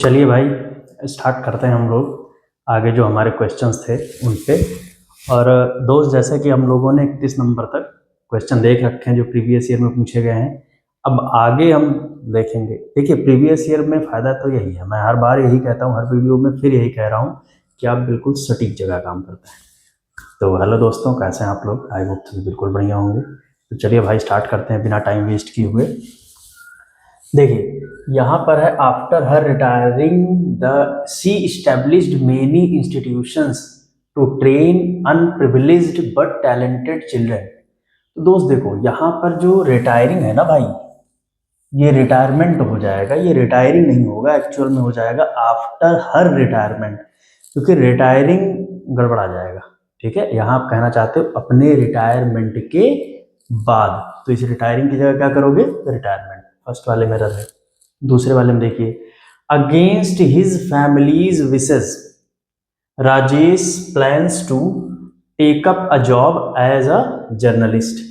चलिए भाई स्टार्ट करते हैं हम लोग आगे जो हमारे क्वेश्चंस थे उन पे। और दोस्त, जैसे कि हम लोगों ने 31 नंबर तक क्वेश्चन देख रखे हैं जो प्रीवियस ईयर में पूछे गए हैं। अब आगे हम देखेंगे। देखिए, प्रीवियस ईयर में फ़ायदा तो यही है, मैं हर बार यही कहता हूँ, हर वीडियो में फिर यही कह रहा हूँ कि आप बिल्कुल सटीक जगह काम करते हैं। तो हेलो दोस्तों, कैसे हैं आप लोग? आई होप सभी बिल्कुल बढ़िया होंगे। तो चलिए भाई स्टार्ट करते हैं बिना टाइम वेस्ट किए हुए। देखिए, यहाँ पर है after her retiring the she established many institutions to train underprivileged but talented children. तो दोस्त देखो, यहाँ पर जो रिटायरिंग है ना भाई, ये रिटायरमेंट हो जाएगा, ये रिटायरिंग नहीं होगा, एक्चुअल में हो जाएगा आफ्टर हर रिटायरमेंट, क्योंकि रिटायरिंग गड़बड़ा जाएगा। ठीक है, यहाँ आप कहना चाहते हो अपने रिटायरमेंट के बाद, तो इस रिटायरिंग की जगह क्या करोगे? रिटायरमेंट। फर्स्ट वाले में रहे। दूसरे वाले में देखिए, against his family's wishes Rajesh plans to take up a job as a journalist.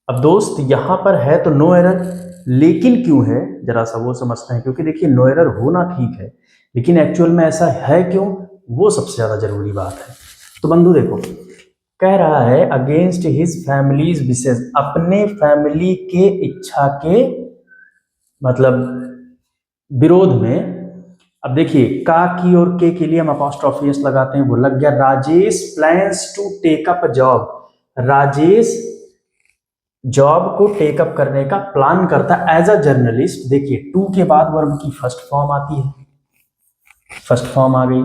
अब दोस्त यहाँ पर है तो नो एरर, लेकिन क्यों है जरा सा वो समझते हैं। क्योंकि देखिए, नो एरर होना ठीक है, लेकिन एक्चुअल में ऐसा है क्यों, वो सबसे ज्यादा जरूरी बात है। तो बंधु देखो, कह रहा है अगेंस्ट हिज फैमिलीज विशेस, अपने फैमिली के इच्छा के मतलब विरोध में। अब देखिए, का की और के लिए हम अपोस्ट्रोफी एस लगाते हैं, वो लग गया। Rajesh plans to take up job, Rajesh job को टेकअप करने का प्लान करता है एज अ जर्नलिस्ट। देखिए, टू के बाद वर्ब की फर्स्ट फॉर्म आती है, फर्स्ट फॉर्म आ गई।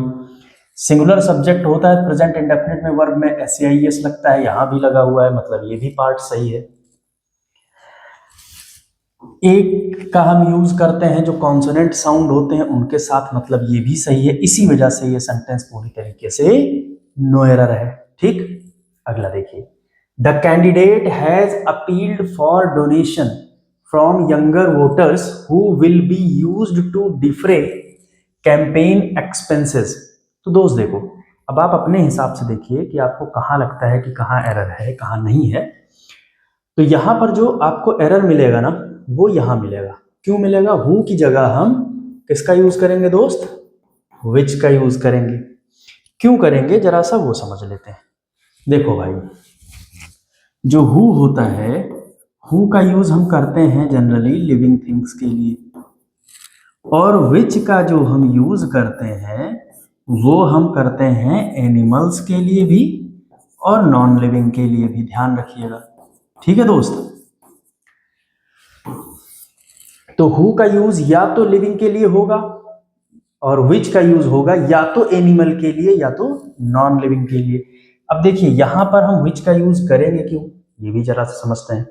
सिंगुलर सब्जेक्ट होता है, प्रेजेंट इंडेफिनिट में वर्ब में एस लगता है, यहां भी लगा हुआ है, मतलब ये भी पार्ट सही है। एक का हम यूज करते हैं जो कॉन्सोनेंट साउंड होते हैं उनके साथ, मतलब ये भी सही है। इसी वजह से ये सेंटेंस पूरी तरीके से नो एरर है। ठीक, अगला देखिए, the candidate has appealed for donation from younger voters who will be used to defray campaign expenses. तो दोस्त देखो, अब आप अपने हिसाब से देखिए कि आपको कहां लगता है कि कहां एरर है कहां नहीं है। तो यहां पर जो आपको एरर मिलेगा ना, वो यहां मिलेगा। क्यों मिलेगा? हु की जगह हम किसका यूज करेंगे दोस्त? विच का यूज करेंगे। क्यों करेंगे जरा सा वो समझ लेते हैं। देखो भाई, जो हु होता है, हु का यूज हम करते हैं जनरली लिविंग थिंग्स के लिए, और विच का जो हम यूज करते हैं वो हम करते हैं एनिमल्स के लिए भी और नॉन लिविंग के लिए भी, ध्यान रखिएगा। ठीक है दोस्त, तो हु का यूज या तो लिविंग के लिए होगा और विच का यूज होगा या तो एनिमल के लिए या तो नॉन लिविंग के लिए। अब देखिए, यहां पर हम विच का यूज करेंगे क्यों, ये भी जरा सा समझते हैं।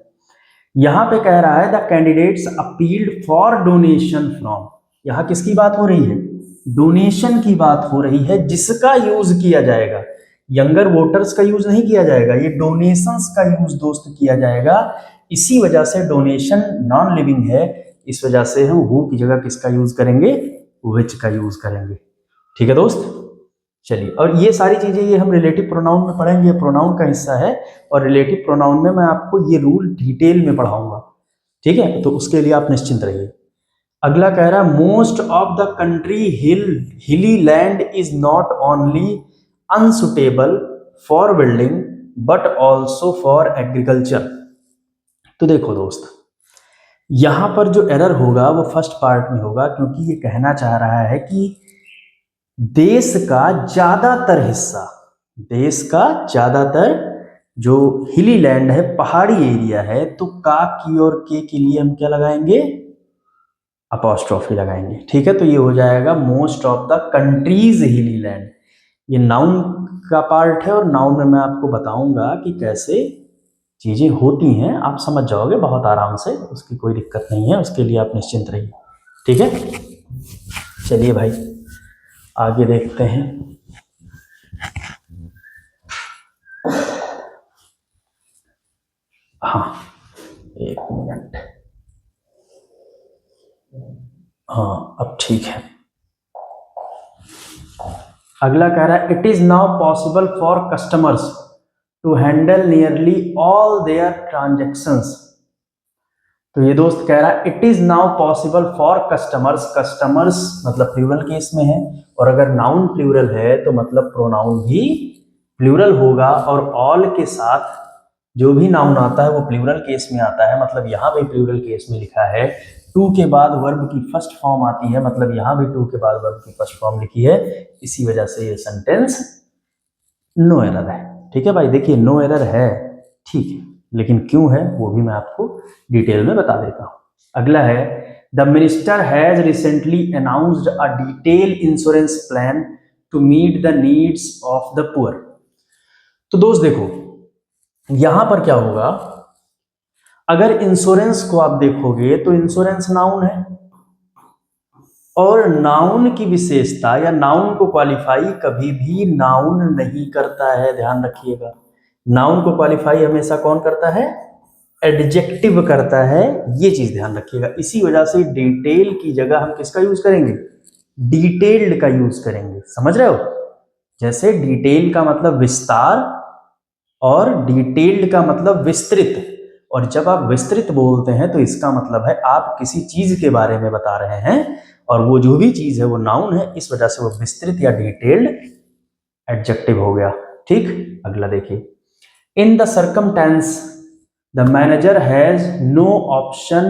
यहां पे कह रहा है the candidates appealed for donation from, यहां किसकी बात हो रही है? डोनेशन की बात हो रही है, जिसका यूज किया जाएगा। यंगर वोटर्स का यूज नहीं किया जाएगा, ये डोनेशंस का यूज दोस्त किया जाएगा। इसी वजह से डोनेशन नॉन लिविंग है, इस वजह से हम हु की जगह किसका यूज करेंगे? विच का यूज करेंगे। ठीक है दोस्त, चलिए। और ये सारी चीजें ये हम रिलेटिव प्रोनाउन में पढ़ेंगे, प्रोनाउन का हिस्सा है, और रिलेटिव प्रोनाउन में मैं आपको ये रूल डिटेल में पढ़ाऊंगा। ठीक है, तो उसके लिए आप निश्चिंत रहिए। अगला कह रहा है, मोस्ट ऑफ द कंट्री हिली land is not only unsuitable for building but also for agriculture. तो देखो दोस्त, यहां पर जो एरर होगा वो फर्स्ट पार्ट में होगा, क्योंकि ये कहना चाह रहा है कि देश का ज्यादातर हिस्सा, देश का ज्यादातर जो हिली लैंड है, पहाड़ी एरिया है, तो का की और के लिए हम क्या लगाएंगे? अपोस्ट्रोफी लगाएंगे। ठीक है, तो ये हो जाएगा मोस्ट ऑफ द कंट्रीज हिली लैंड। ये नाउन का पार्ट है, और नाउन में मैं आपको बताऊंगा कि कैसे चीजें होती हैं, आप समझ जाओगे बहुत आराम से, उसकी कोई दिक्कत नहीं है, उसके लिए आप निश्चिंत रहिए। ठीक है, चलिए भाई आगे देखते हैं। हाँ, एक मिनट। हाँ, अब ठीक है। अगला कह रहा है, it is now possible for customers to handle nearly all their transactions. तो ये दोस्त कह रहा है it is now possible for customers, customers मतलब प्लूरल केस में है, और अगर नाउन प्लूरल है तो मतलब प्रोनाउन भी प्लूरल होगा, और ऑल के साथ जो भी नाउन आता है वो प्लूरल केस में आता है, मतलब यहाँ भी प्लूरल केस में लिखा है। टू के बाद वर्ब की फर्स्ट फॉर्म आती है, मतलब यहाँ भी टू के बाद वर्ब की फर्स्ट फॉर्म लिखी है, इसी वजह से ये सेंटेंस नो एरर है। ठीक है भाई, देखिए नो एरर है, ठीक है, लेकिन क्यों है वो भी मैं आपको डिटेल में बता देता हूँ। अगला है the minister has recently announced a detail insurance plan to meet the needs of the poor. तो दोस्त देखो यहां पर क्या होगा, अगर इंश्योरेंस को आप देखोगे तो इंश्योरेंस नाउन है, और नाउन की विशेषता या नाउन को क्वालिफाई कभी भी नाउन नहीं करता है, ध्यान रखिएगा। नाउन को क्वालिफाई हमेशा कौन करता है, एडजेक्टिव करता है, ये चीज ध्यान रखिएगा। इसी वजह से डिटेल की जगह हम किसका यूज करेंगे, डिटेल्ड का यूज करेंगे, समझ रहे हो। जैसे डिटेल का मतलब विस्तार और डिटेल्ड का मतलब विस्तृत, और जब आप विस्तृत बोलते हैं तो इसका मतलब है आप किसी चीज के बारे में बता रहे हैं, और वो जो भी चीज है वो नाउन है, इस वजह से वो विस्तृत या डिटेल्ड एडजेक्टिव हो गया। ठीक, अगला देखिए in the circumstance the manager has no option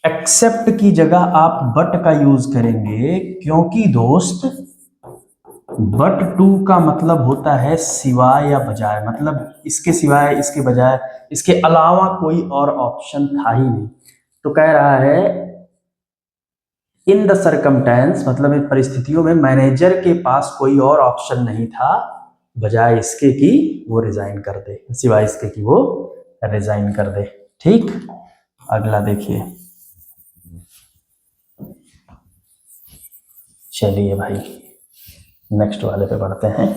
except की जगह आप बट का यूज करेंगे, क्योंकि दोस्त बट टू का मतलब होता है सिवाय या बजाय, मतलब इसके सिवाय, इसके बजाय, इसके अलावा कोई और ऑप्शन था ही नहीं। तो कह रहा है इन द सर्कमटेंस मतलब इन परिस्थितियों में मैनेजर के पास कोई और ऑप्शन नहीं था बजाय इसके कि वो रिजाइन कर दे, सिवाय इसके कि वो रिजाइन कर दे। ठीक, अगला देखिए, चलिए भाई नेक्स्ट वाले पे बढ़ते हैं।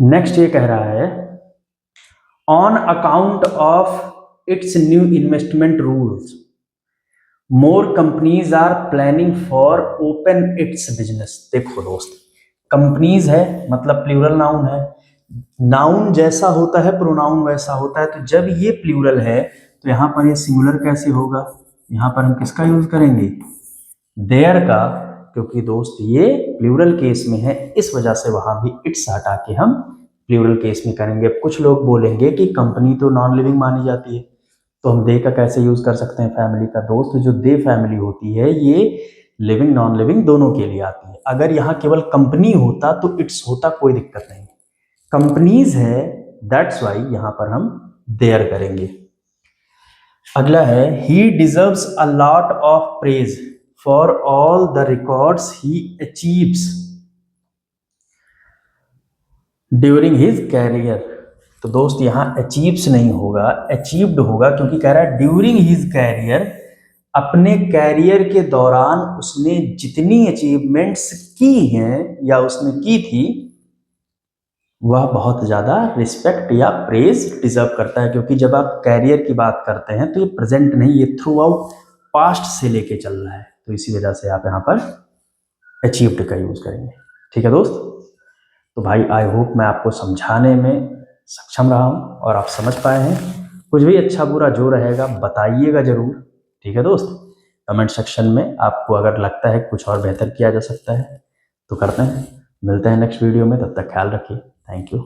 नेक्स्ट ये कह रहा है on account of its new investment rules more companies are planning for open its business. देखो दोस्त, कंपनीज है मतलब प्लूरल नाउन है, नाउन जैसा होता है प्रोनाउन वैसा होता है, तो जब ये प्लूरल है तो यहाँ पर ये सिंगुलर कैसे होगा, यहाँ पर हम किसका यूज करेंगे, देयर का, क्योंकि दोस्त ये प्लूरल केस में है, इस वजह से वहां भी इट्स हटा के हम प्लूरल केस में करेंगे। कुछ लोग बोलेंगे कि कंपनी तो नॉन लिविंग मानी जाती है, तो हम दे का कैसे यूज कर सकते हैं फैमिली का। दोस्त जो दे फैमिली होती है ये लिविंग नॉन लिविंग दोनों के लिए आती है। अगर यहाँ केवल कंपनी होता तो इट्स होता, कोई दिक्कत नहीं, कंपनीज है दैट्स वाई यहाँ पर हम देयर करेंगे। अगला है he deserves a lot of praise for all the records he achieves during his career. तो दोस्त यहाँ अचीव्स नहीं होगा, अचीव्ड होगा, क्योंकि कह रहा है ड्यूरिंग हिज कैरियर, अपने कैरियर के दौरान उसने जितनी अचीवमेंट्स की हैं या उसने की थी वह बहुत ज़्यादा रिस्पेक्ट या प्रेज डिजर्व करता है। क्योंकि जब आप कैरियर की बात करते हैं तो ये प्रेजेंट नहीं, ये थ्रू आउट पास्ट से लेके चल रहा है, तो इसी वजह से आप यहाँ पर अचीव्ड का यूज करेंगे। ठीक है दोस्त, तो भाई आई होप मैं आपको समझाने में सक्षम रहा हूँ और आप समझ पाए हैं। कुछ भी अच्छा बुरा जो रहेगा बताइएगा जरूर। ठीक है दोस्त, कमेंट सेक्शन में आपको अगर लगता है कुछ और बेहतर किया जा सकता है तो करते हैं। मिलते हैं नेक्स्ट वीडियो में, तब तक ख्याल रखिए। Thank you.